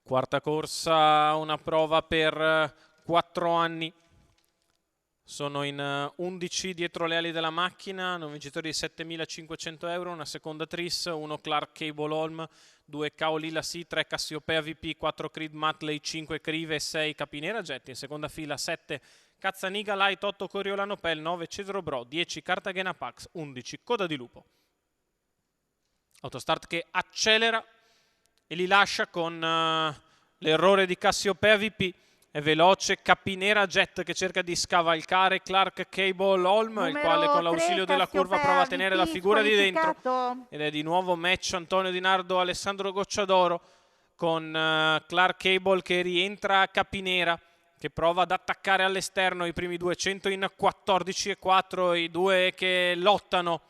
Quarta corsa, una prova per 4 anni. Sono in 11 dietro le ali della macchina, hanno vincitori di 7.500 euro, una seconda Tris, 1 Clark Cable Holm, 2 Kaolila C, 3 Cassiopea VP, 4 Creed Matley, 5 Crive e 6 Capinera Jet. In seconda fila 7 Cazzaniga Light, 8 Coriolano Pel, 9 Cedro Bro, 10 Cartagena Pax, 11 Coda di Lupo. Autostart che accelera e li lascia con l'errore di Cassiopea VP. È veloce Capinera Jet che cerca di scavalcare Clark Cable Holm, il quale con l'ausilio della curva prova a tenere la figura di dentro. Ed è di nuovo match Antonio Di Nardo, Alessandro Gocciadoro, con Clark Cable che rientra a Capinera, che prova ad attaccare all'esterno i primi 200 in 14,4, i due che lottano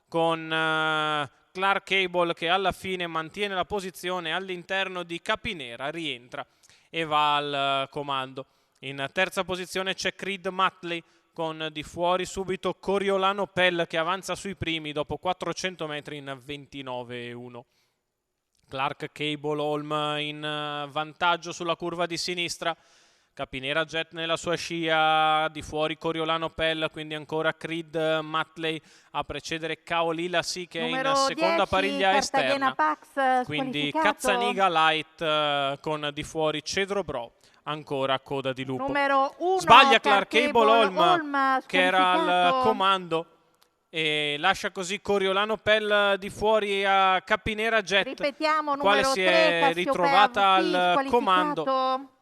con Clark Cable che alla fine mantiene la posizione all'interno di Capinera, rientra e va al comando. In terza posizione c'è Creed Matley, con di fuori subito Coriolano Pel che avanza sui primi dopo 400 metri in 29,1. Clark Cable Holm in vantaggio sulla curva di sinistra. Capinera Jet nella sua scia, di fuori Coriolano Pel, quindi ancora Creed Matley a precedere Kaolila C che è in seconda pariglia esterna. Pax, quindi Cazzaniga Light con di fuori Cedro Bro, ancora Coda di Lupo. Numero 1, sbaglia Clark Cable Holm che era al comando e lascia così Coriolano Pel di fuori a Capinera Jet. Ripetiamo, quale numero si è 3, ritrovata al comando.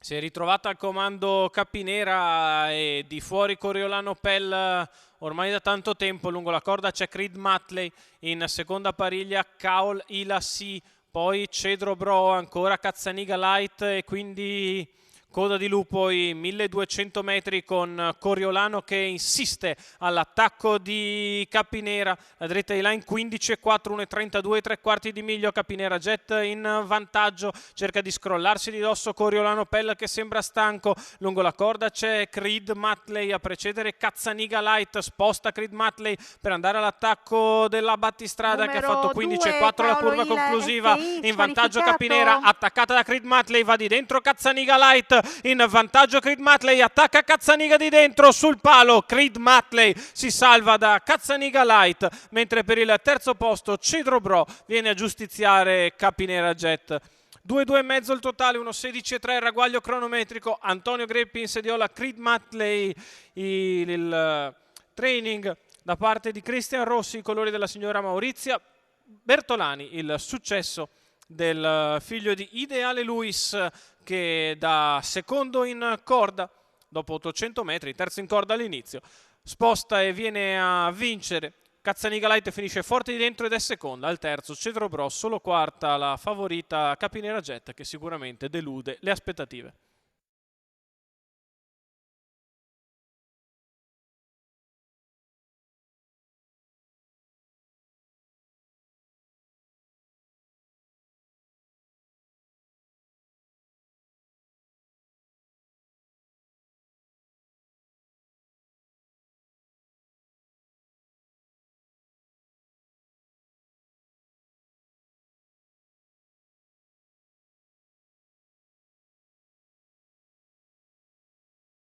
Si è ritrovata al comando Capinera e di fuori Coriolano Pel ormai da tanto tempo. Lungo la corda c'è Creed Matley, in seconda pariglia Kaolila C, poi Cedro Bro, ancora Cazzaniga Light e quindi Coda di Lupo i 1200 metri con Coriolano che insiste all'attacco di Capinera. La dritta di line 15,4, 1,32, 3/4 di miglio. Capinera Jet in vantaggio, cerca di scrollarsi di dosso Coriolano Pel che sembra stanco. Lungo la corda c'è Creed Matley a precedere Cazzaniga Light, sposta Creed Matley per andare all'attacco della battistrada che ha fatto 15,4 la curva conclusiva. In vantaggio Capinera, attaccata da Creed Matley, va di dentro Cazzaniga Light, in vantaggio Creed Matley, attacca Cazzaniga di dentro sul palo. Creed Matley si salva da Cazzaniga Light, mentre per il terzo posto Cedro Bro viene a giustiziare Capinera Jet. 2,2,5 il totale, 1,16,3 il ragguaglio cronometrico. Antonio Greppi in sediola, Creed Matley il training da parte di Cristian Rossi, i colori della signora Maurizia Bertolani, il successo del figlio di Ideale Luis che da secondo in corda dopo 800 metri, terzo in corda all'inizio, sposta e viene a vincere. Cazzaniga Light finisce forte di dentro ed è seconda. Al terzo Cedro Bro, solo quarta la favorita Capinera Jet che sicuramente delude le aspettative.